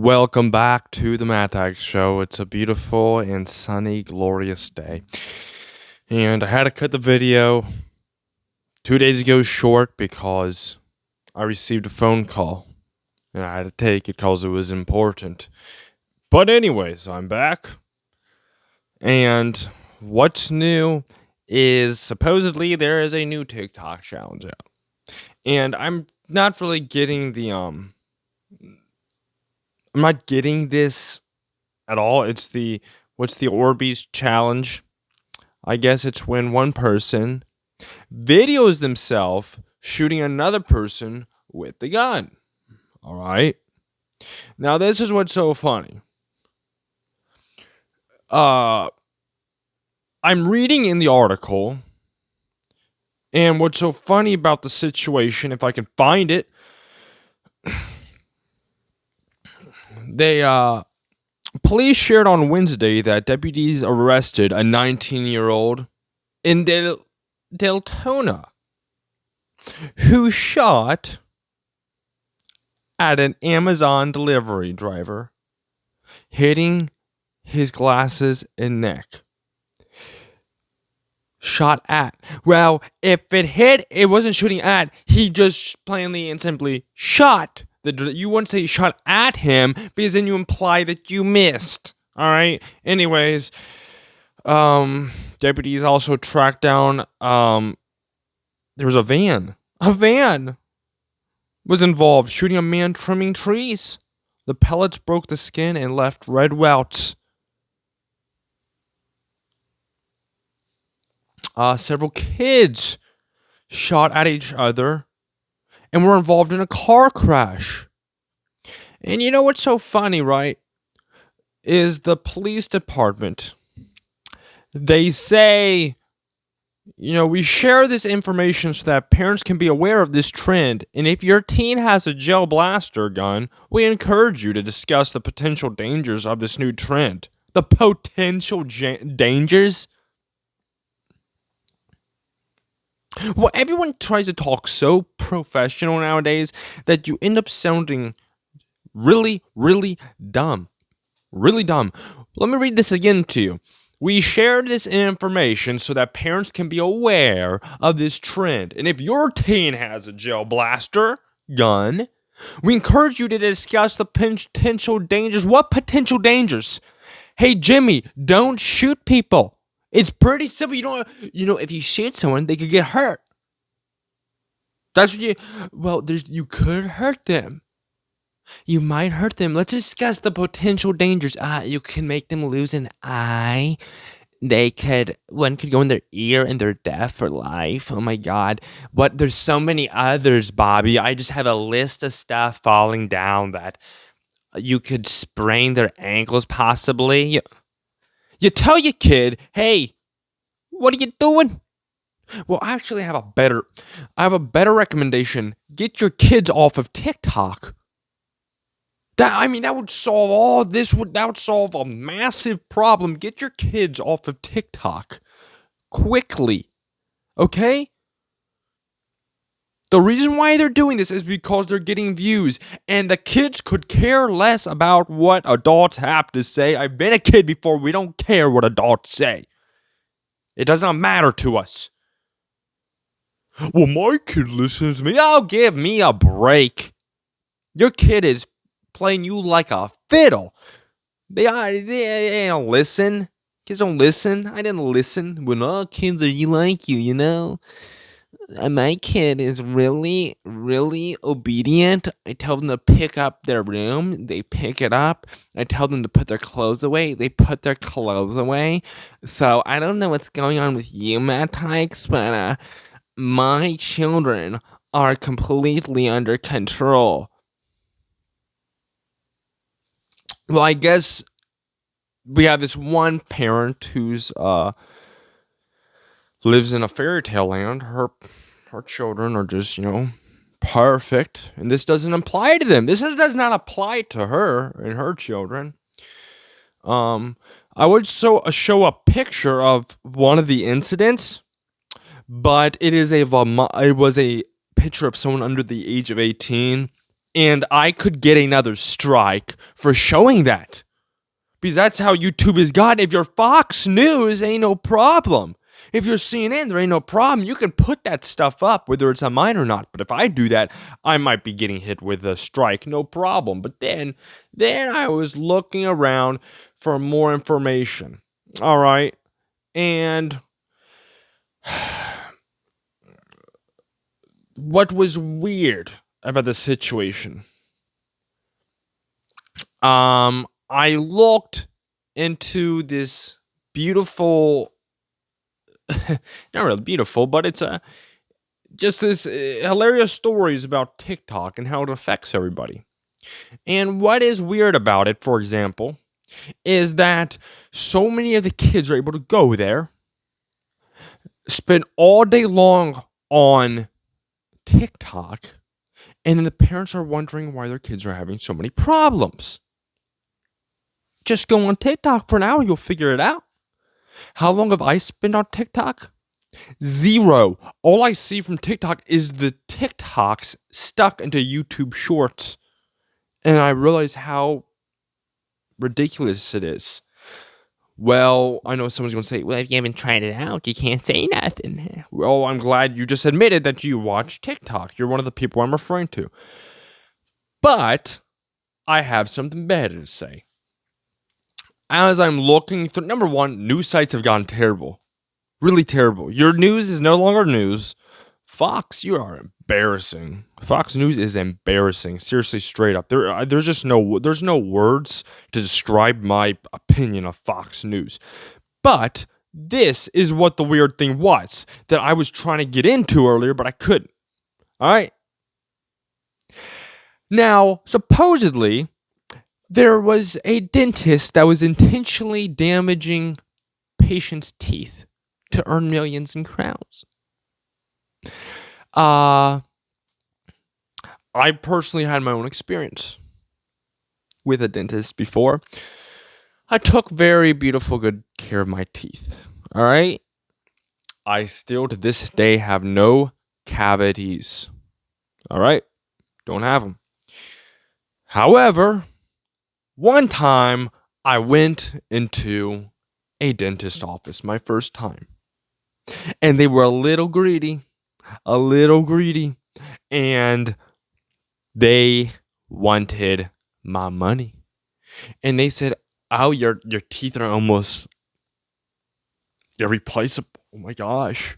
Welcome back to the Matt Show. It's a beautiful and sunny, glorious day. And I had to cut the video 2 days ago short because I received a phone call and I had to take it because it was important. But anyways, I'm back. And what's new is supposedly there is a new TikTok challenge out. And I'm not really getting I'm not getting this at all. What's the Orbeez challenge? I guess it's when one person videos themselves shooting another person with the gun. All right. Now this is what's so funny. I'm reading in the article, and what's so funny about the situation, if I can find it, police shared on Wednesday that deputies arrested a 19-year-old in Deltona who shot at an Amazon delivery driver, hitting his glasses and neck. Shot at. Well, if it hit, it wasn't shooting at. He just plainly and simply shot. You wouldn't say shot at him because then you imply that you missed. All right. Anyways, deputies also tracked down. There was a van. A van was involved, shooting a man trimming trees. The pellets broke the skin and left red welts. Several kids shot at each other and were involved in a car crash. And you know what's so funny, right? Is the police department. They say, we share this information so that parents can be aware of this trend. And if your teen has a gel blaster gun, we encourage you to discuss the potential dangers of this new trend. The potential dangers? Well, everyone tries to talk so professional nowadays that you end up sounding really, really dumb. Really dumb. Let me read this again to you. We share this information so that parents can be aware of this trend. And if your teen has a gel blaster gun, we encourage you to discuss the potential dangers. What potential dangers? Hey, Jimmy, don't shoot people. It's pretty simple. If you shoot someone, they could get hurt. That's what you could hurt them. You might hurt them. Let's discuss the potential dangers. You can make them lose an eye. One could go in their ear and they're deaf for life. Oh my God. There's so many others, Bobby. I just have a list of stuff falling down that you could sprain their ankles possibly. You tell your kid, hey, what are you doing? Well, actually, I have a better recommendation. Get your kids off of TikTok. That would solve all this. That would solve a massive problem. Get your kids off of TikTok quickly. Okay? The reason why they're doing this is because they're getting views, and the kids could care less about what adults have to say. I've been a kid before. We don't care what adults say. It does not matter to us. Well, my kid listens to me. Oh, give me a break. Your kid is playing you like a fiddle. They don't listen. Kids don't listen. I didn't listen. When all kids are like you. My kid is really, really obedient. I tell them to pick up their room. They pick it up. I tell them to put their clothes away. They put their clothes away. So I don't know what's going on with you, Matt Tykes, but my children are completely under control. Well, I guess we have this one parent who's lives in a fairy tale land. Her children are just, perfect. And this doesn't apply to them. This does not apply to her and her children. I would show a picture of one of the incidents, but it was a picture of someone under the age of 18. And I could get another strike for showing that. Because that's how YouTube is gotten. If you're Fox News, ain't no problem. If you're CNN, there ain't no problem. You can put that stuff up, whether it's on mine or not. But if I do that, I might be getting hit with a strike, no problem. But then I was looking around for more information. All right. And what was weird about the situation? I looked into this beautiful, not really beautiful, but it's just this hilarious stories about TikTok and how it affects everybody. And what is weird about it, for example, is that so many of the kids are able to go there, spend all day long on TikTok, and then the parents are wondering why their kids are having so many problems. Just go on TikTok for an hour, you'll figure it out. How long have I spent on TikTok? 0. All I see from TikTok is the TikToks stuck into YouTube Shorts. And I realize how ridiculous it is. Well, I know someone's going to say, well, if you haven't tried it out, you can't say nothing. Well, I'm glad you just admitted that you watch TikTok. You're one of the people I'm referring to. But I have something better to say. As I'm looking through, number one, news sites have gotten terrible. Really terrible. Your news is no longer news. Fox, you are embarrassing. Fox News is embarrassing. Seriously, straight up. There's no words to describe my opinion of Fox News. But this is what the weird thing was that I was trying to get into earlier, but I couldn't. All right. Now, supposedly, there was a dentist that was intentionally damaging patients' teeth to earn millions in crowns. I personally had my own experience with a dentist before. I took very beautiful, good care of my teeth. All right. I still to this day have no cavities. All right. Don't have them. However, one time I went into a dentist office, my first time, and they were a little greedy, and they wanted my money. And they said, oh, your teeth are almost irreplaceable. Oh my gosh.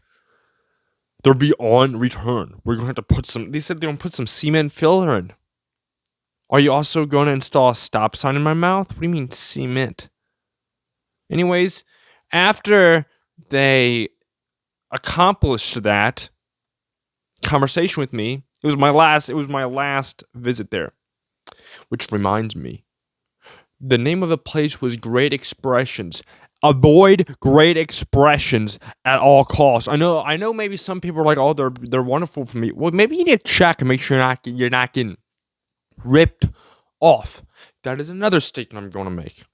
They'll be on return. We're going to have to put some, they said they're going to put some cement filler in. Are you also going to install a stop sign in my mouth? What do you mean cement? Anyways, after they accomplished that conversation with me, it was my last visit there. Which reminds me, the name of the place was Great Expressions. Avoid Great Expressions at all costs. I know. Maybe some people are like, "Oh, they're wonderful for me." Well, maybe you need to check and make sure you're not getting ripped off. That is another statement I'm going to make.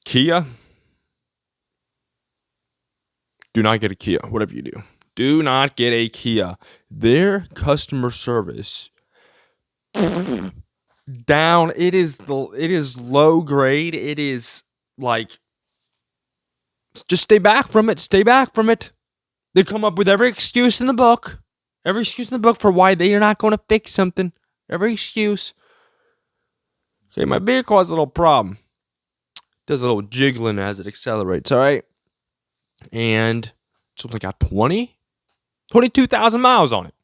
Kia, do not get a Kia. Whatever you do, do not get a Kia. Their customer service down. It is low grade. It is like, just stay back from it. Stay back from it. They come up with every excuse in the book. Every excuse in the book for why they are not going to fix something. Every excuse. Okay, my vehicle has a little problem. It does a little jiggling as it accelerates, all right? And it's only got 22,000 miles on it.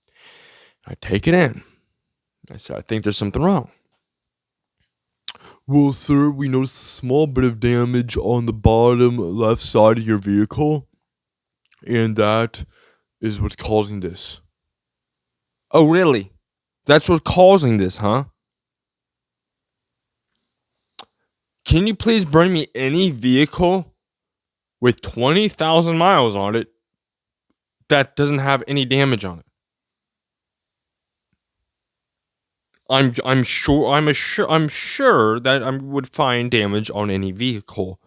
I take it in. I said, I think there's something wrong. Well, sir, we noticed a small bit of damage on the bottom left side of your vehicle, and that is what's causing this. Oh, really? That's what's causing this, huh? Can you please bring me any vehicle with 20,000 miles on it that doesn't have any damage on it? I'm sure that I would find damage on any vehicle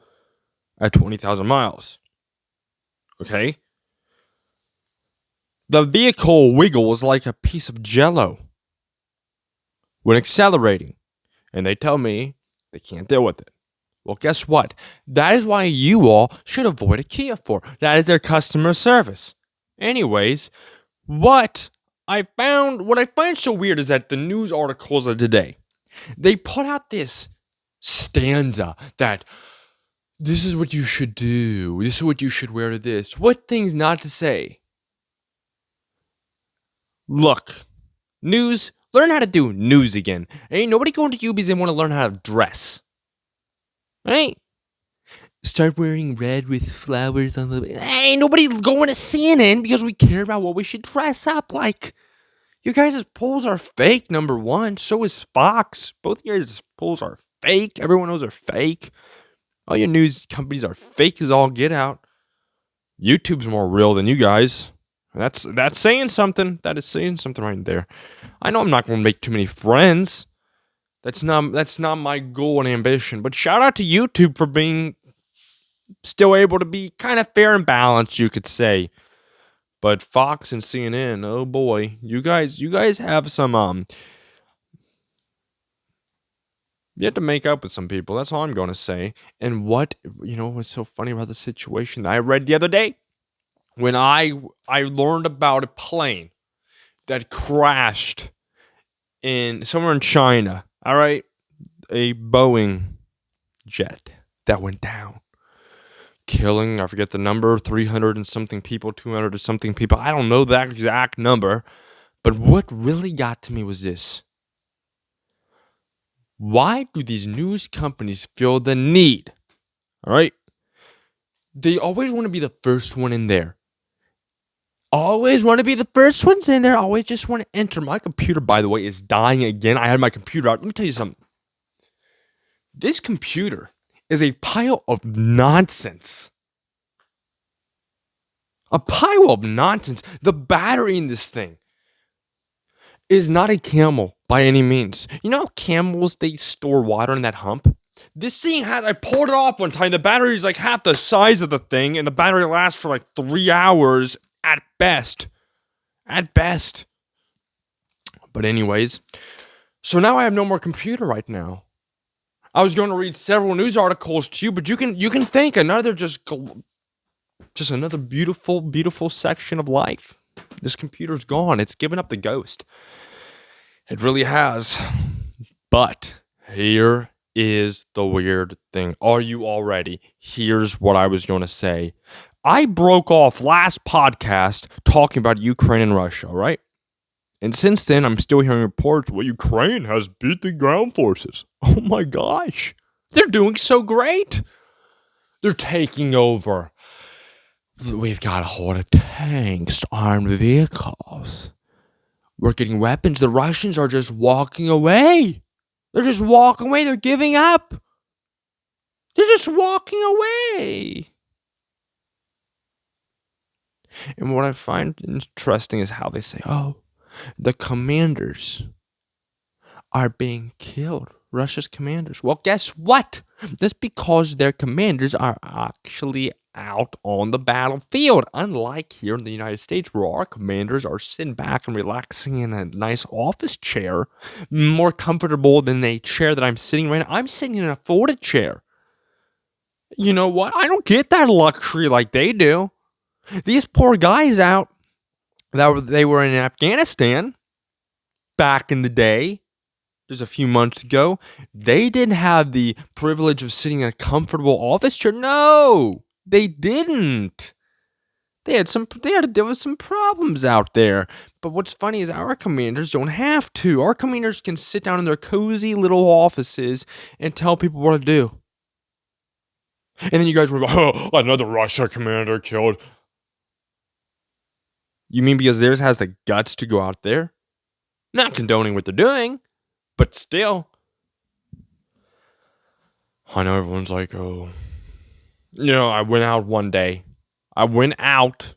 at 20,000 miles. Okay? The vehicle wiggles like a piece of jello when accelerating, and they tell me they can't deal with it. Well, guess what? That is why you all should avoid a Kia for. That is their customer service. Anyways, what I find so weird is that the news articles of today, they put out this stanza that this is what you should do. This is what you should wear to this. What things not to say? Look, news, learn how to do news again. Ain't nobody going to Ubies and want to learn how to dress. Right? Start wearing red with flowers on the... Ain't nobody going to CNN because we care about what we should dress up like. You guys' polls are fake, number one. So is Fox. Both of your guys' polls are fake. Everyone knows they're fake. All your news companies are fake as all get out. YouTube's more real than you guys. That's saying something. That is saying something right there. I know I'm not going to make too many friends. That's not my goal and ambition. But shout out to YouTube for being still able to be kind of fair and balanced, you could say. But Fox and CNN, oh boy, you guys have some you have to make up with some people. That's all I'm going to say. And what's so funny about the situation that I read the other day when I learned about a plane that crashed in somewhere in China. All right, a Boeing jet that went down, killing, I forget the number, 300 and something people, 200 or something people. I don't know that exact number. But what really got to me was this. Why do these news companies feel the need? All right. They always want to be the first one in there. Always want to be the first ones in there. Always just want to enter. My computer, by the way, is dying again. I had my computer out. Let me tell you something. This computer is a pile of nonsense. A pile of nonsense. The battery in this thing is not a Camel by any means. You know how camels, they store water in that hump? This thing I pulled it off one time. The battery is like half the size of the thing, and the battery lasts for like 3 hours at best. At best. But anyways, so now I have no more computer right now. I was going to read several news articles to you, but you can think another just another beautiful, beautiful section of life. This computer's gone. It's given up the ghost. It really has. But here is the weird thing. Are you all ready? Here's what I was going to say. I broke off last podcast talking about Ukraine and Russia, right? And since then, I'm still hearing reports, well, Ukraine has beat the ground forces. Oh my gosh. They're doing so great. They're taking over. We've got a whole lot of tanks, armed vehicles. We're getting weapons. The Russians are just walking away. They're just walking away. They're giving up. They're just walking away. And what I find interesting is how they say, oh, the commanders are being killed. Russia's commanders. Well, guess what? That's because their commanders are actually out on the battlefield. Unlike here in the United States, where our commanders are sitting back and relaxing in a nice office chair, more comfortable than the chair that I'm sitting right now. I'm sitting in a folded chair. You know what? I don't get that luxury like they do. These poor guys out, they were in Afghanistan back in the day, just a few months ago, they didn't have the privilege of sitting in a comfortable office chair. No, they didn't. They had to deal with some problems out there. But what's funny is our commanders don't have to. Our commanders can sit down in their cozy little offices and tell people what to do. And then you guys were like, oh, another Russia commander killed. You mean because theirs has the guts to go out there? Not condoning what they're doing, but still. I know everyone's like, oh. I went out one day. I was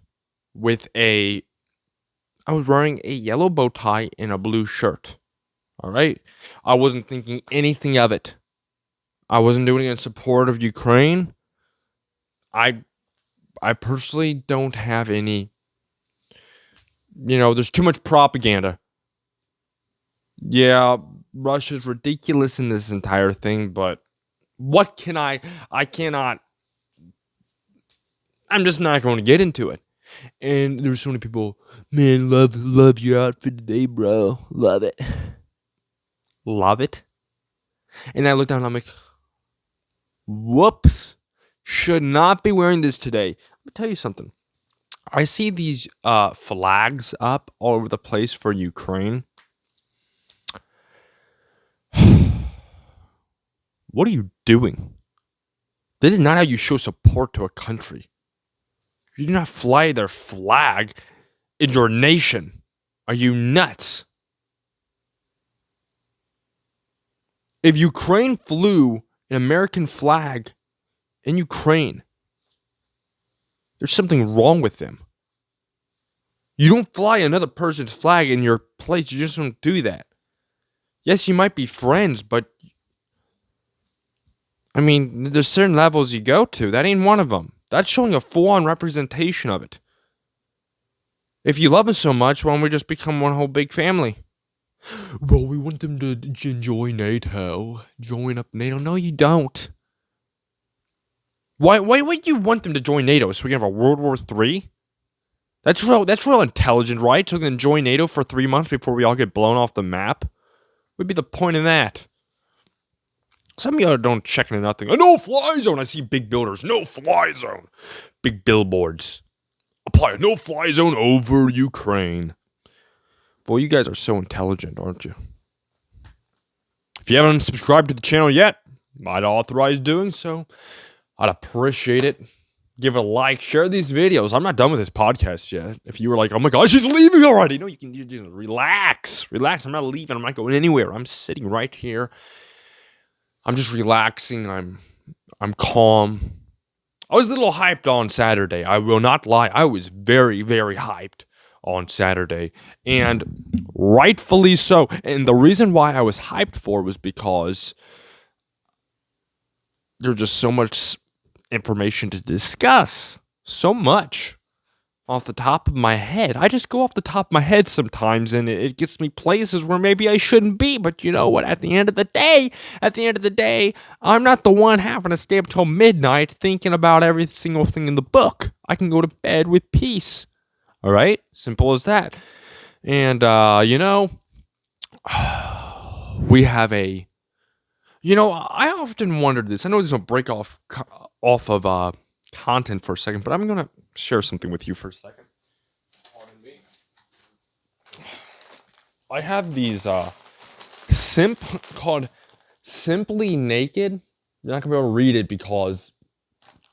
wearing a yellow bow tie and a blue shirt. All right? I wasn't thinking anything of it. I wasn't doing it in support of Ukraine. I personally don't have any There's too much propaganda. Yeah, Russia's ridiculous in this entire thing, but what can I cannot, I'm just not going to get into it. And there's so many people, man, love your outfit today, bro. Love it. Love it. And I look down and I'm like, whoops. Should not be wearing this today. Let me tell you something. I see these flags up all over the place for Ukraine. What are you doing? This is not how you show support to a country. You do not fly their flag in your nation. Are you nuts? If Ukraine flew an American flag in Ukraine, there's something wrong with them. You don't fly another person's flag in your place. You just don't do that. Yes, you might be friends, but I mean, there's certain levels you go to. That ain't one of them. That's showing a full-on representation of it. If you love us so much, why don't we just become one whole big family? Well, we want them to join NATO. Join up NATO. No, you don't. Why would you want them to join NATO? So we can have a World War III? That's real intelligent, right? So they can join NATO for 3 months before we all get blown off the map? What would be the point in that? Some of y'all don't check into nothing. A no-fly zone. I see big builders. No-fly zone. Big billboards. Apply a no-fly zone over Ukraine. Boy, you guys are so intelligent, aren't you? If you haven't subscribed to the channel yet, I'd authorize doing so. I'd appreciate it. Give it a like. Share these videos. I'm not done with this podcast yet. If you were like, oh my gosh, she's leaving already. No, you can relax. Relax. I'm not leaving. I'm not going anywhere. I'm sitting right here. I'm just relaxing. I'm calm. I was a little hyped on Saturday. I will not lie. I was very, very hyped on Saturday. And rightfully so. And the reason why I was hyped for was because there's just so much information to discuss. So much off the top of my head. I just go off the top of my head sometimes, and it gets me places where maybe I shouldn't be. But you know what? At the end of the day, I'm not the one having to stay up till midnight thinking about every single thing in the book. I can go to bed with peace. All right? Simple as that. And, we have a... I often wondered this. I know there's no break off of content for a second, but I'm going to share something with you for a second. Pardon me. I have these called Simply Naked. You're not going to be able to read it because,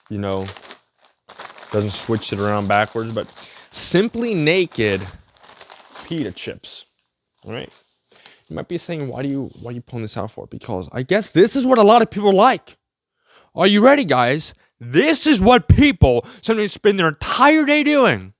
doesn't switch it around backwards, but Simply Naked Pita chips. All right. You might be saying, why are you pulling this out for? Because I guess this is what a lot of people like. Are you ready, guys? This is what people sometimes spend their entire day doing.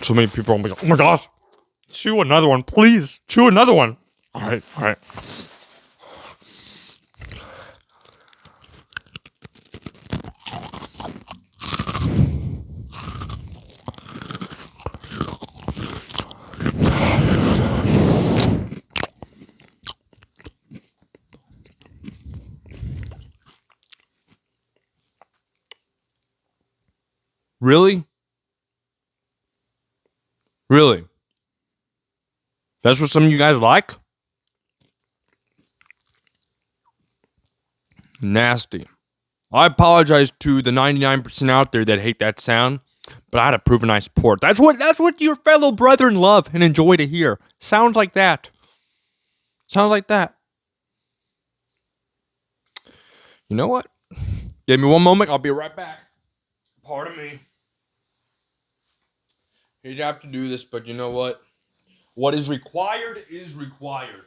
So many people are like, oh my gosh, chew another one, please. Chew another one. All right. Really? Really? That's what some of you guys like? Nasty. I apologize to the 99% out there that hate that sound, but I had to prove a nice port. That's what your fellow brethren love and enjoy to hear. Sounds like that. Sounds like that. You know what? Give me one moment. I'll be right back. Pardon me. You'd have to do this, but you know what? What is required is required.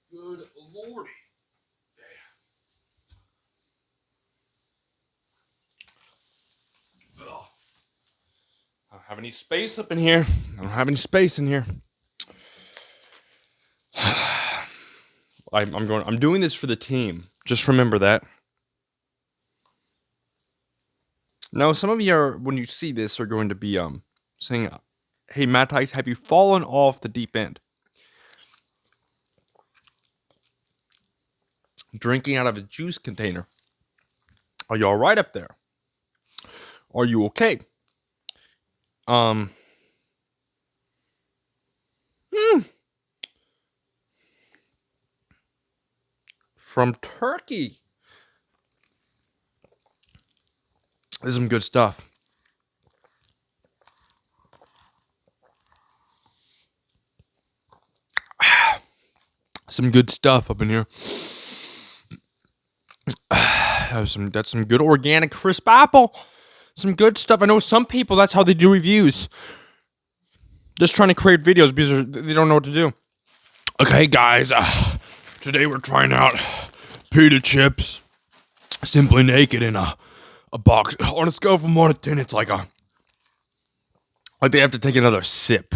Good lordy. Ugh. don't have any space up in here. I don't have any space in here. I'm doing this for the team. Just remember that. Now, some of you are, when you see this, are going to be saying, "Hey, Matt Tice, have you fallen off the deep end? Drinking out of a juice container. Are you all right up there? Are you okay?" From Turkey. This is some good stuff. Some good stuff up in here. That's some good organic crisp apple. Some good stuff. I know some people, that's how they do reviews. Just trying to create videos because they don't know what to do. Okay, guys. Today we're trying out Pita chips. Simply naked in a box. On a scale from 1 to 10, it's like they have to take another sip.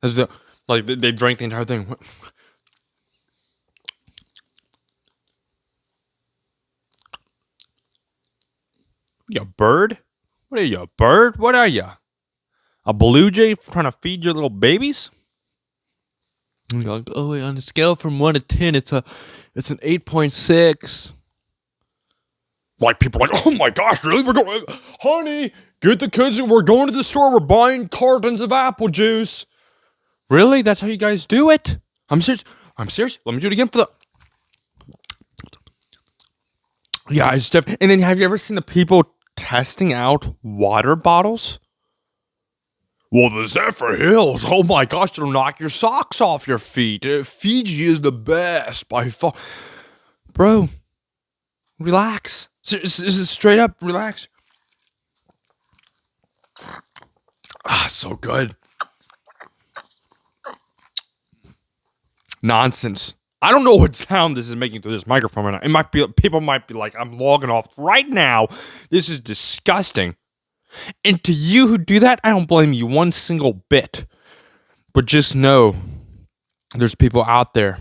They drank the entire thing. You a bird? What are you, a bird? What are you? A blue jay trying to feed your little babies? Like, oh, on a scale from 1 to 10, it's an 8.6. Like, people are like, oh my gosh, really? We're going, honey, get the kids, we're going to the store, we're buying cartons of apple juice. Really? That's how you guys do it? I'm serious. Let me do it again for the... Yeah, it's definitely... And then have you ever seen the people testing out water bottles? Well, the Zephyr Hills, oh my gosh, it'll knock your socks off your feet. Fiji is the best by far. Bro, relax. This is straight up, relax. So good. Nonsense. I don't know what sound this is making through this microphone right now. People might be like, I'm logging off right now. This is disgusting. And to you who do that, I don't blame you one single bit. But just know, there's people out there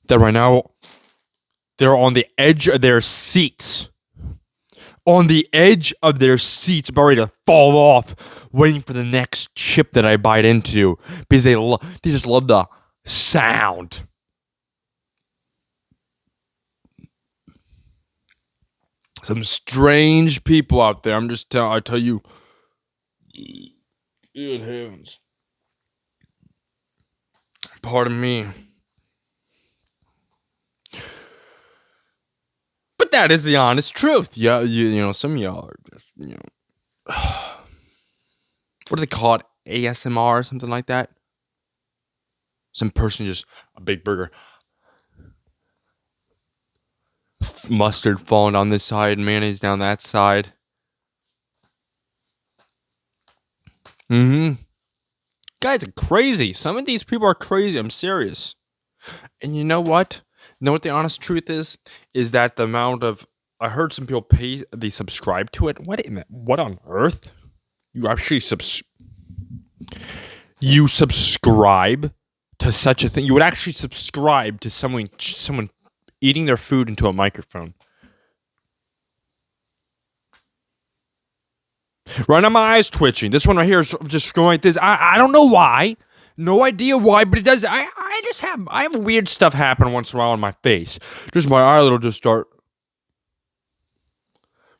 that right now, they're on the edge of their seats. On the edge of their seats, about ready to fall off, waiting for the next chip that I bite into. Because they just love the sound. Some strange people out there. I tell you. Good heavens. Pardon me. But that is the honest truth. Yeah, you know, some of y'all are just, you know. What do they call it? ASMR or something like that? Some person just, a big burger. Mustard falling on this side, mayonnaise down that side. Guys are crazy. Some of these people are crazy. I'm serious. And you know what? You know what the honest truth is? Is that the amount of... I heard some people they subscribe to it. What on earth? You actually you subscribe to such a thing? You would actually subscribe to someone eating their food into a microphone. Right now, my eyes twitching. This one right here is just going like this. I don't know why. No idea why, but it does. I have weird stuff happen once in a while on my face. Just my eyelid will just start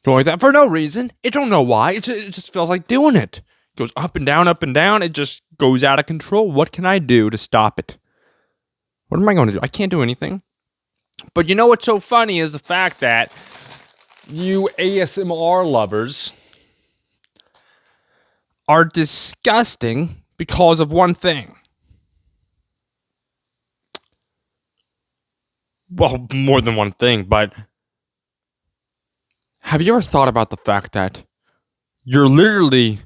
going like that for no reason. I don't know why. It just feels like doing it. It goes up and down, up and down. It just goes out of control. What can I do to stop it? What am I going to do? I can't do anything. But you know what's so funny is the fact that you ASMR lovers are disgusting because of one thing. Well, more than one thing, but have you ever thought about the fact that you're literally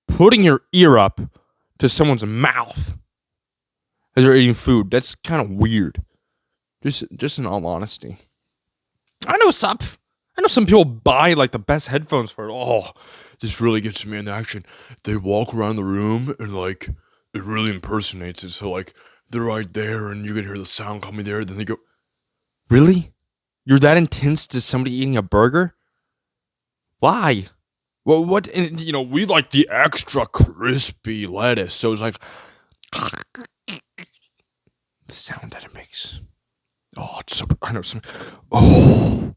putting your ear up to someone's mouth as they're eating food? That's kind of weird. Just in all honesty. I know I know some people buy like the best headphones for it. Oh, this really gets me in action. They walk around the room and like it really impersonates it. So like they're right there and you can hear the sound coming there. Then they go, really? You're that intense to somebody eating a burger? Why? Well, what? And, we like the extra crispy lettuce. So it's like the sound that it makes. Oh, it's so. I know some. Oh,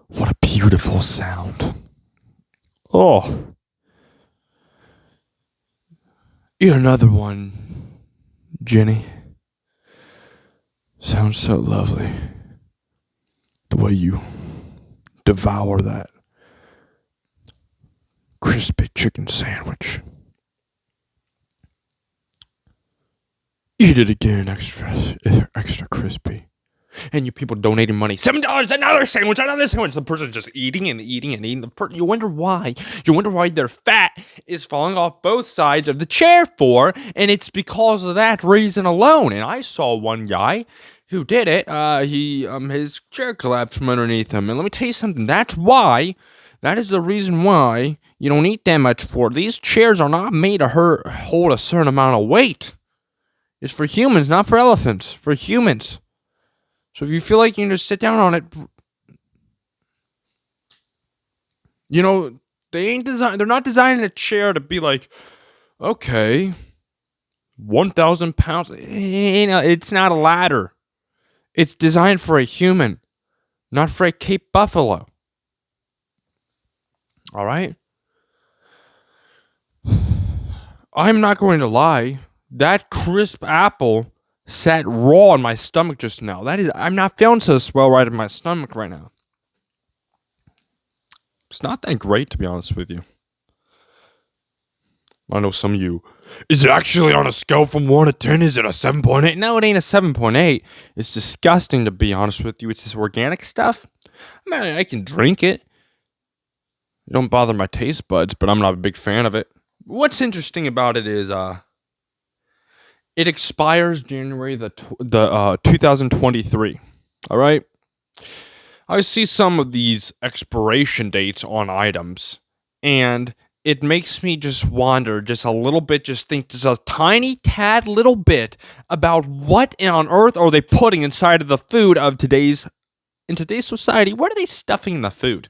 what a beautiful sound. Oh, eat another one, Jenny. Sounds so lovely. The way you devour that crispy chicken sandwich. Eat it again, extra crispy. And you people donating money. $7, another sandwich, another sandwich. The person's just eating and eating and eating. You wonder why. You wonder why their fat is falling off both sides of the chair for, and it's because of that reason alone. And I saw one guy who did it. His chair collapsed from underneath him. And let me tell you something. That is the reason why you don't eat that much for. These chairs are not made to hold a certain amount of weight. It's for humans, not for elephants. For humans. So if you feel like you can just sit down on it, they're not designing a chair to be like, okay, 1,000 pounds. It's not a ladder. It's designed for a human, not for a Cape Buffalo. All right? I'm not going to lie. That crisp apple sat raw in my stomach just now. I'm not feeling so swell right in my stomach right now. It's not that great, to be honest with you. I know some of you. Is it actually on a scale from 1 to 10? Is it a 7.8? No, it ain't a 7.8. It's disgusting, to be honest with you. It's this organic stuff. I mean, I can drink it. It don't bother my taste buds, but I'm not a big fan of it. What's interesting about it is, it expires January the 2023. All right. I see some of these expiration dates on items, and it makes me just wonder just a little bit, just think just a tiny tad little bit about what on earth are they putting inside of the food of today's society. What are they stuffing in the food?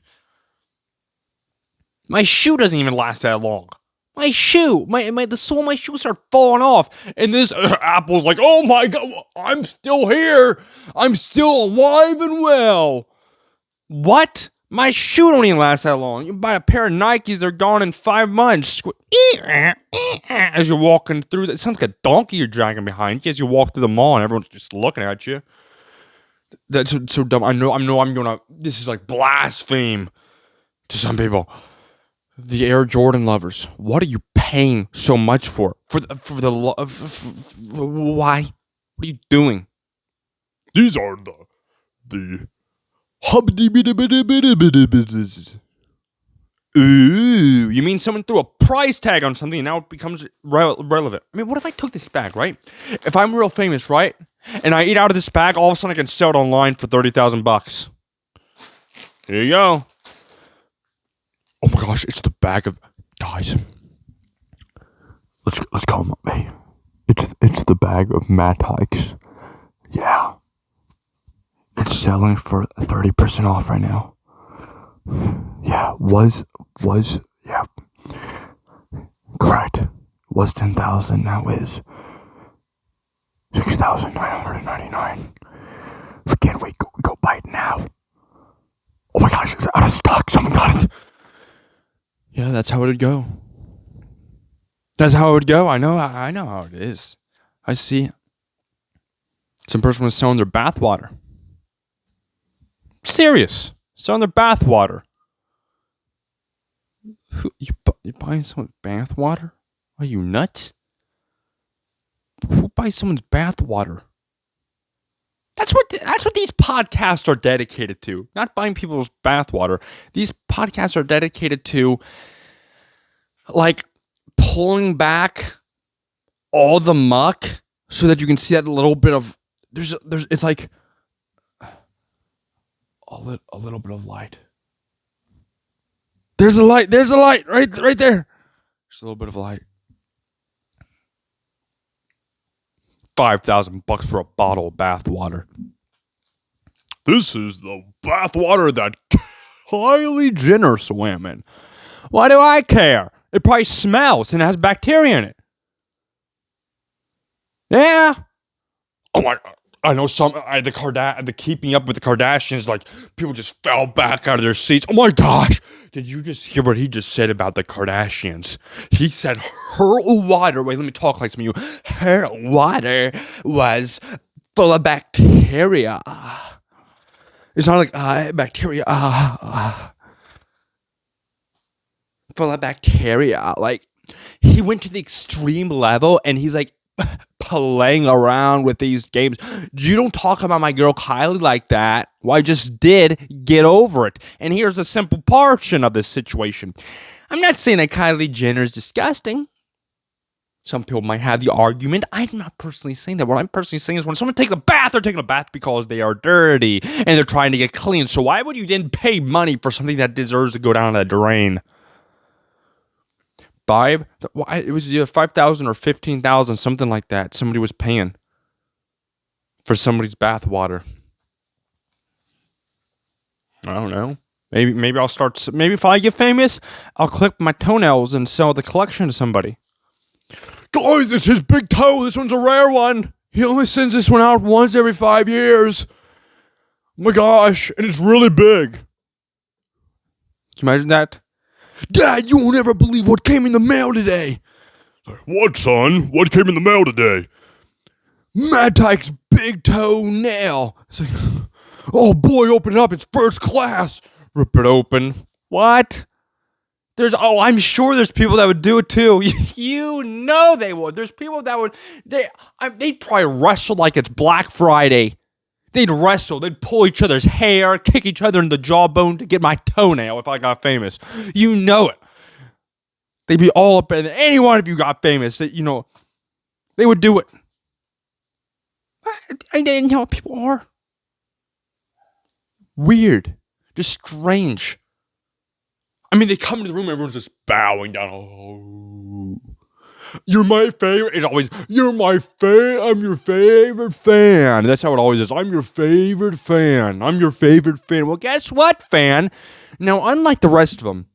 My shoe doesn't even last that long. My shoe, the sole of my shoe started falling off, and this apple's like, oh my god, I'm still here, I'm still alive and well. What? My shoe don't even last that long. You buy a pair of Nikes, they're gone in 5 months. As you're walking through, it sounds like a donkey you're dragging behind you as you walk through the mall, and everyone's just looking at you. That's so dumb. I know. I'm gonna. This is like blaspheme to some people. The Air Jordan lovers, what are you paying so much for? Why? What are you doing? These are the Ooh, you mean someone threw a price tag on something and now it becomes relevant? I mean, what if I took this bag, right? If I'm real famous, right? And I eat out of this bag, all of a sudden I can sell it online for $30,000. Here you go. Oh my gosh, it's the bag of guys. Let's call him up, hey. It's the bag of Matt Hikes. Yeah. It's selling for 30% off right now. Yeah, yeah. Correct. Was 10,000, now is 6,999. Can't wait, go buy it now. Oh my gosh, it's out of stock, someone got it. Yeah, that's how it would go. That's how it would go. I know how it is. I see. Some person was selling their bathwater. Serious. Selling their bathwater. You buying someone's bathwater? Are you nuts? Who buys someone's bathwater? That's what these podcasts are dedicated to. Not buying people's bathwater. These podcasts are dedicated to, like, pulling back all the muck so that you can see that little bit of there's it's like a little bit of light. There's a light. There's a light right there. Just a little bit of light. $5,000 for a bottle of bath water. This is the bath water that Kylie Jenner swam in. Why do I care? It probably smells and has bacteria in it. Yeah. Oh my God. I know the Keeping Up with the Kardashians, like, people just fell back out of their seats. Oh my gosh. Did you just hear what he just said about the Kardashians? He said her water, wait, let me talk like some of you. Her water was full of bacteria. It's not like bacteria. Full of bacteria. Like, he went to the extreme level and he's like playing around with these games. You don't talk about my girl Kylie like that. Well, I just did. Get over it. And here's a simple portion of this situation. I'm not saying that Kylie Jenner is disgusting. Some people might have the argument. I'm not personally saying that. What I'm personally saying is when someone takes a bath, they're taking a bath because they are dirty and they're trying to get clean. So why would you then pay money for something that deserves to go down the drain? It was either 5,000 or 15,000, something like that. Somebody was paying for somebody's bath water. I don't know. Maybe I'll start. Maybe if I get famous, I'll clip my toenails and sell the collection to somebody. Guys, it's his big toe. This one's a rare one. He only sends this one out once every 5 years. Oh my gosh, and it's really big. Can you imagine that? Dad, you won't ever believe what came in the mail today. What, son? What came in the mail today? Mad Tyke's big toenail. It's like, oh boy, open it up. It's first class. Rip it open. What? I'm sure there's people that would do it too. You know they would. There's people that would, they'd probably wrestle like it's Black Friday. They'd wrestle. They'd pull each other's hair, kick each other in the jawbone to get my toenail if I got famous. You know it. They'd be all up in any one of you got famous. They would do it. I didn't know what people are. Weird. Just strange. I mean, they come into the room and everyone's just bowing down. Oh, you're my favorite. It's always, I'm your favorite fan. That's how it always is. I'm your favorite fan. I'm your favorite fan. Well, guess what, fan? Now, unlike the rest of them,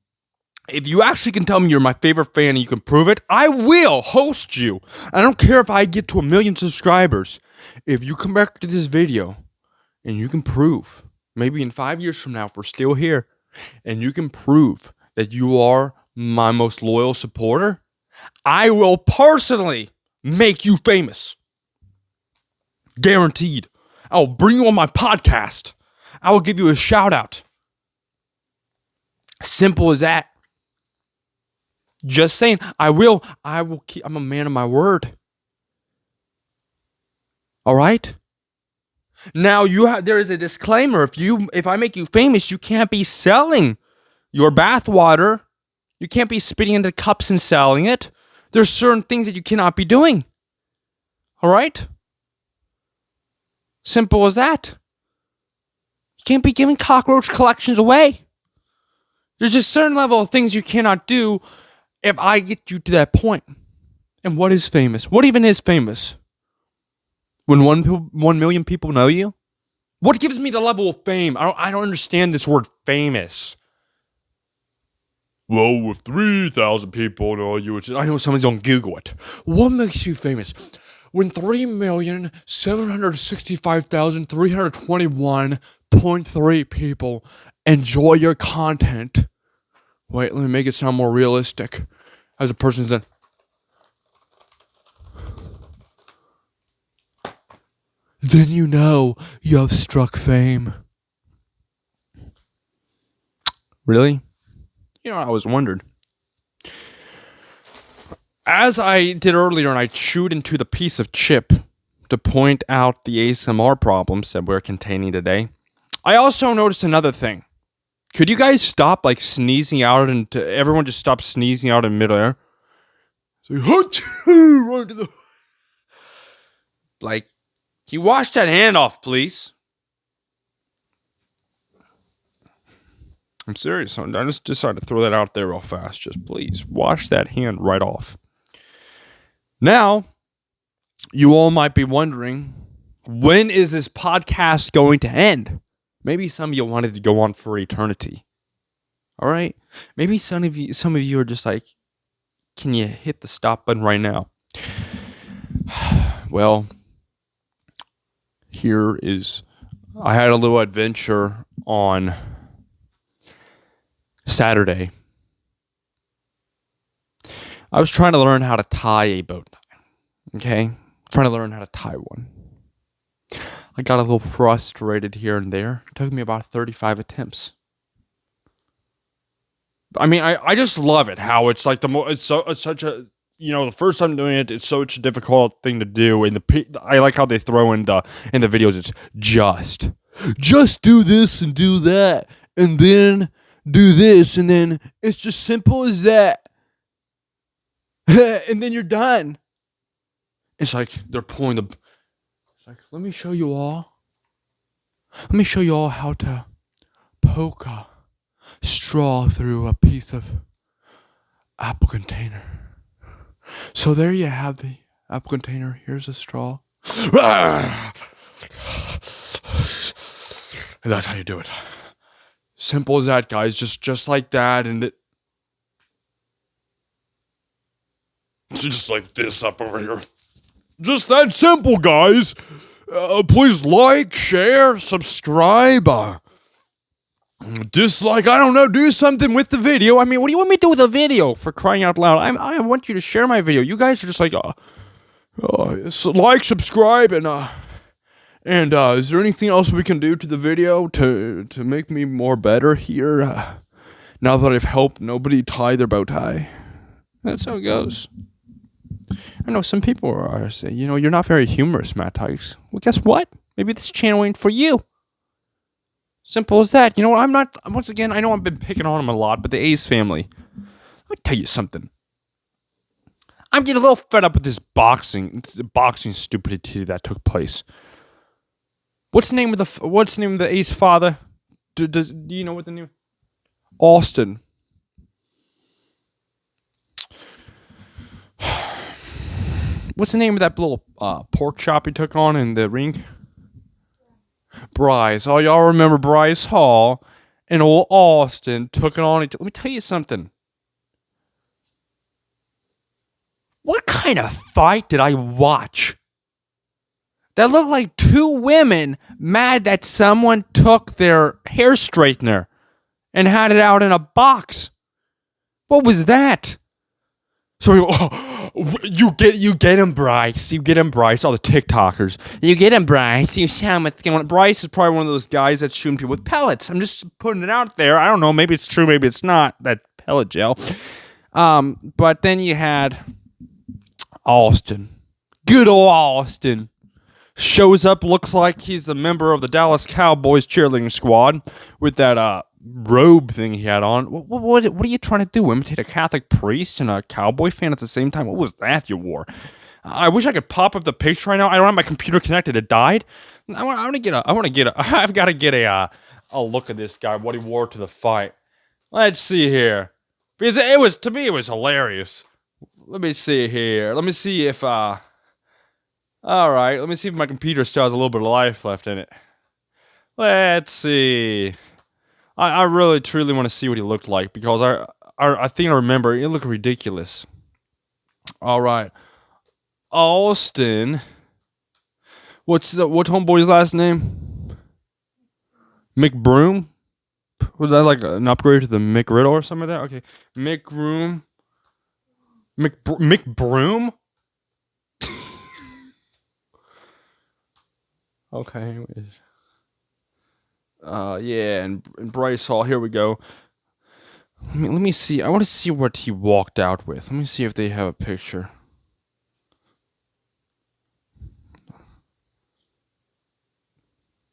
if you actually can tell me you're my favorite fan and you can prove it, I will host you. I don't care if I get to 1 million subscribers. If you come back to this video and you can prove, maybe in 5 years from now, if we're still here, and you can prove that you are my most loyal supporter, I will personally make you famous. Guaranteed. I will bring you on my podcast. I will give you a shout out. Simple as that. Just saying, I will keep, I'm a man of my word. All right? Now there is a disclaimer. If I make you famous, you can't be selling your bath water. You can't be spitting into cups and selling it. There's certain things that you cannot be doing. All right? Simple as that. You can't be giving cockroach collections away. There's just a certain level of things you cannot do if I get you to that point. And what is famous? What even is famous? When 1 million people know you? What gives me the level of fame? I don't understand this word famous. Well, if 3,000 people know you, I know somebody's gonna Google it. What makes you famous? When 3,765,321.3 people enjoy your content. Wait, let me make it sound more realistic. As a person's done. Then you know you have struck fame. Really? You know, I always wondered. As I did earlier, and I chewed into the piece of chip to point out the ASMR problems that we're containing today, I also noticed another thing. Could you guys stop, like, sneezing out into... Everyone just stop sneezing out in midair? So, run to the... Like, can you wash that hand off, please? I'm serious. I just decided to throw that out there real fast. Just please wash that hand right off. Now, you all might be wondering, when is this podcast going to end? Maybe some of you wanted to go on for eternity. All right? Maybe some of you are just like, can you hit the stop button right now? Well, I had a little adventure on Saturday. I was trying to learn how to tie a bow tie. Okay? Trying to learn how to tie one. I got a little frustrated here and there. It took me about 35 attempts. I mean, I just love it how it's like it's such a, the first time doing it, it's such a difficult thing to do. And I like how they throw in the videos. It's just do this and do that, and then do this, and then it's just simple as that, and then you're done. It's like they're pulling the. It's like, let me show you all how to poke a straw through a piece of apple container. So there you have the apple container. Here's a straw. And that's how you do it. Simple as that, guys. Just like that, and it's just like this up over here. Just that simple, guys. Please like, share, subscribe, dislike. I don't know. Do something with the video. I mean, what do you want me to do with the video? For crying out loud! I want you to share my video. You guys are just like, like, subscribe, and is there anything else we can do to the video to make me more better here? Now that I've helped nobody tie their bow tie, that's how it goes. I know some people are saying, you're not very humorous, Matt Tykes. Well, guess what? Maybe this channel ain't for you. Simple as that. You know what? I'm not. Once again, I know I've been picking on them a lot, but the Ace family. Let me tell you something. I'm getting a little fed up with this boxing stupidity that took place. What's the name of the Ace father? Do you know what the name? Austin. What's the name of that little pork chop he took on in the ring? Bryce. Oh, y'all remember Bryce Hall and old Austin took it on. Let me tell you something. What kind of fight did I watch? That looked like two women mad that someone took their hair straightener and had it out in a box. What was that? So we go, you get him, Bryce. You get him, Bryce. All the TikTokers. You get him, Bryce. You see how much going. Bryce is probably one of those guys that's shooting people with pellets. I'm just putting it out there. I don't know. Maybe it's true. Maybe it's not. That pellet gel. But then you had Austin. Good old Austin. Shows up, looks like he's a member of the Dallas Cowboys cheerleading squad with that robe thing he had on. What are you trying to do? Imitate a Catholic priest and a cowboy fan at the same time? What was that you wore? I wish I could pop up the picture right now. I don't have my computer connected. It died. I've got to get a look at this guy, what he wore to the fight. Let's see here. Because to me, it was hilarious. Let me see here. Let me see if, all right, let me see if my computer still has a little bit of life left in it. Let's see. I really, truly want to see what he looked like because I think I remember it looked ridiculous. All right. Austin. What's homeboy's last name? McBroom? Was that like an upgrade to the McRiddle or something like that? Okay. McBroom. McBroom? Okay, anyways. Yeah, and Bryce Hall, here we go. Let me see. I want to see what he walked out with. Let me see if they have a picture.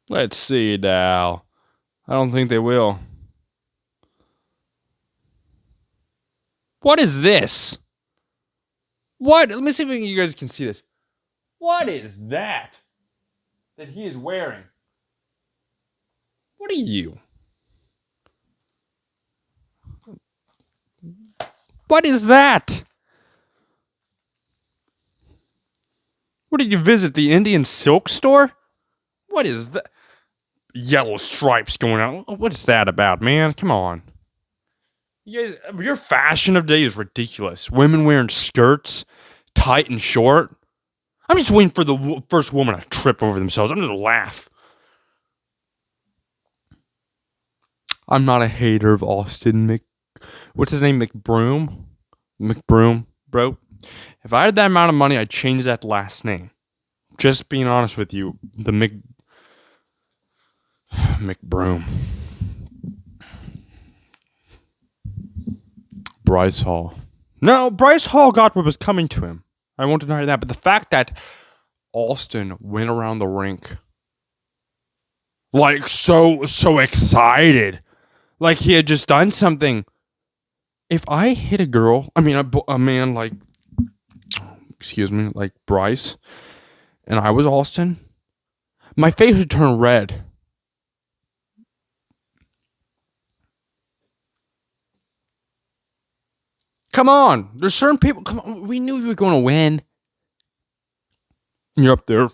Let's see now. I don't think they will. What is this? What? Let me see if you guys can see this. What is that he is wearing? What are you? What is that? What did you visit? The Indian silk store? What is that? Yellow stripes going out. What is that about, man? Come on. You guys, your fashion of the day is ridiculous. Women wearing skirts, tight and short. I'm just waiting for the first woman to trip over themselves. I'm just laugh. I'm not a hater of Austin what's his name? McBroom, bro. If I had that amount of money, I'd change that last name. Just being honest with you, the McBroom. Bryce Hall. No, Bryce Hall got what was coming to him. I won't deny that. But the fact that Austin went around the rink like so excited, like he had just done something. If I hit a girl, I mean a man like, excuse me, like Bryce, and I was Austin, my face would turn red. Come on, there's certain people. Come on, we knew you were going to win. And you're up there.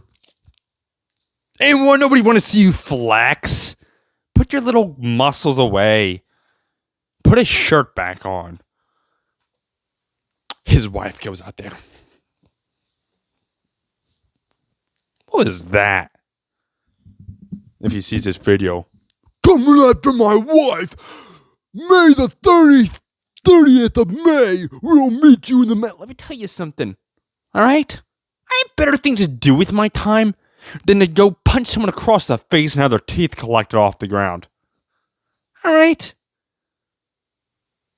Nobody want to see you flex. Put your little muscles away. Put a shirt back on. His wife goes out there. What is that? If he sees this video. Coming after my wife. May the 30th of May. We'll meet you in the middle. Let me tell you something. All right? I have better things to do with my time than to go punch someone across the face and have their teeth collected off the ground. All right?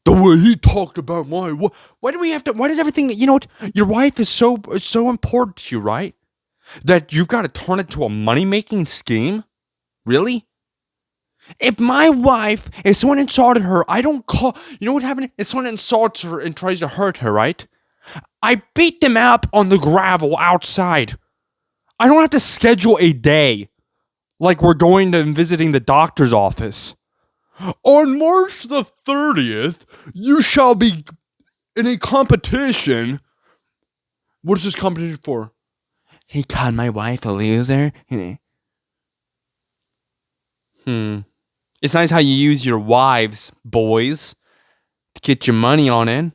The way he talked about my wife. Why does everything, you know what? Your wife is so important to you, right? That you've got to turn it to a money-making scheme? Really? If someone insulted her, I don't call, you know what happened? If someone insults her and tries to hurt her, right? I beat them up on the gravel outside. I don't have to schedule a day like we're going to and visiting the doctor's office. On March the 30th, you shall be in a competition. What is this competition for? He called my wife a loser. It's nice how you use your wives, boys, to get your money on it.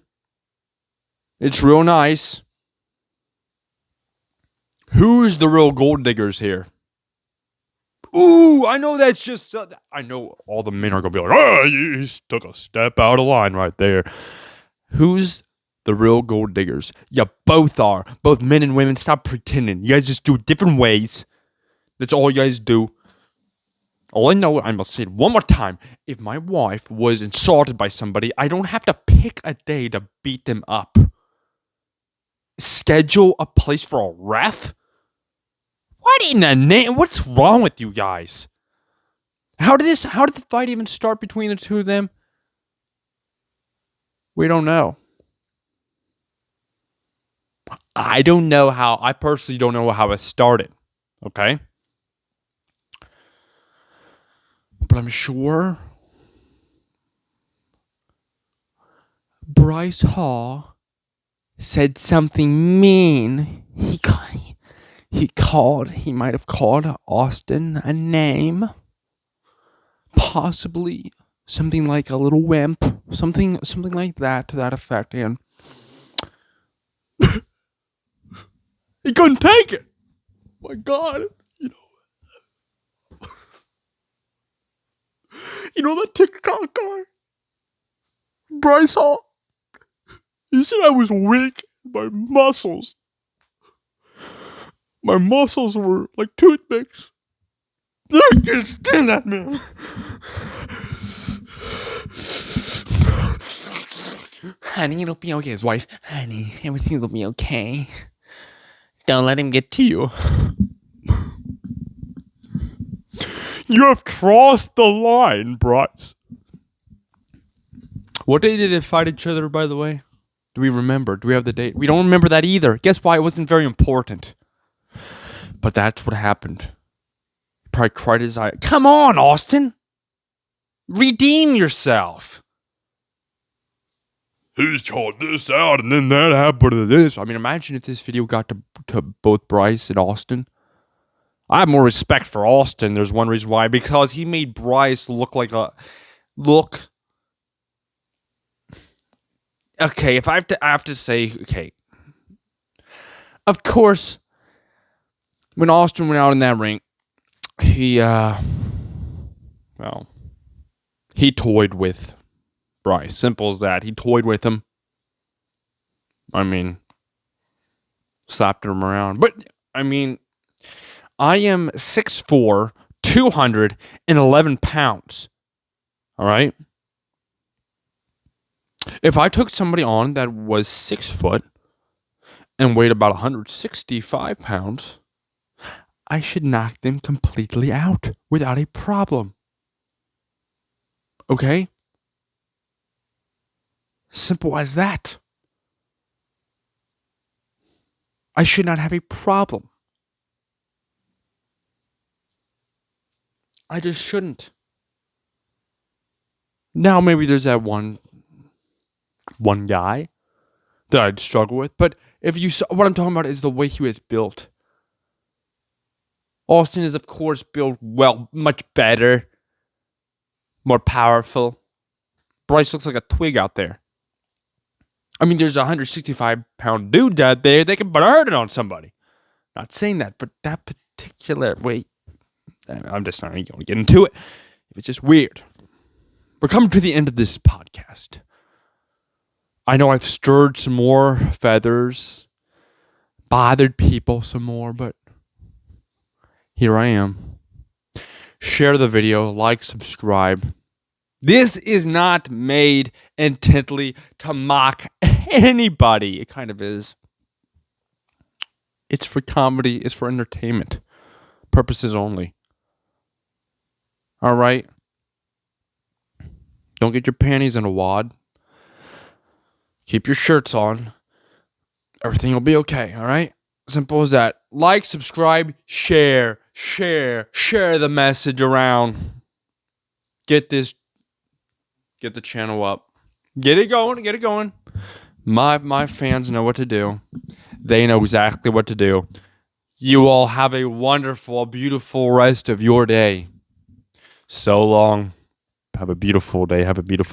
It's real nice. Who's the real gold diggers here? Ooh, I know that's just... I know all the men are going to be like, oh, you took a step out of line right there. Who's the real gold diggers? You both are. Both men and women. Stop pretending. You guys just do it different ways. That's all you guys do. All I know, I must say it one more time. If my wife was insulted by somebody, I don't have to pick a day to beat them up. Schedule a place for a ref? What in the name? What's wrong with you guys? How did the fight even start between the two of them? We don't know. I personally don't know how it started. Okay? But I'm sure Bryce Hall said something mean. He might have called Austin a name. Possibly something like a little wimp. Something like that, to that effect. And he couldn't take it. My God. You know that TikTok guy? Bryce Hall? He said I was weak. My muscles were like toothpicks. I can't stand that, man. Honey, it'll be okay. His wife, honey, everything will be okay. Don't let him get to you. You have crossed the line, Bryce. What day did they fight each other, by the way? Do we remember? Do we have the date? We don't remember that either. Guess why? It wasn't very important. But that's what happened. He probably cried his eye. Come on, Austin. Redeem yourself. he's called this out, and then that happened to this. I mean, imagine if this video got to both Bryce and Austin. I have more respect for Austin. There's one reason why. Because he made Bryce look like a... Look... Okay, if I have to say... Okay. Of course, when Austin went out in that ring, he, he toyed with Bryce. Simple as that. He toyed with him. I mean, slapped him around. But, I mean, I am 6'4", 211 pounds. All right? If I took somebody on that was 6 foot and weighed about 165 pounds, I should knock them completely out without a problem. Okay? Simple as that. I should not have a problem. I just shouldn't. Now maybe there's that one guy that I'd struggle with, but if you saw, what I'm talking about is the way he was built. Austin is, of course, built well, much better, more powerful. Bryce looks like a twig out there. I mean, there's a 165-pound dude out there. They can burn it on somebody. Not saying that, but that particular weight, I'm just not going to get into it. It's just weird. We're coming to the end of this podcast. I know I've stirred some more feathers, bothered people some more, but here I am. Share the video, like, subscribe. This is not made intently to mock anybody. It kind of is. It's for comedy. It's for entertainment purposes only. All right? Don't get your panties in a wad. Keep your shirts on. Everything will be okay, all right? Simple as that. Like, subscribe, share the message around. Get the channel up. Get it going. My fans know what to do. They know exactly what to do. You all have a wonderful, beautiful rest of your day. So long. Have a beautiful day. Have a beautiful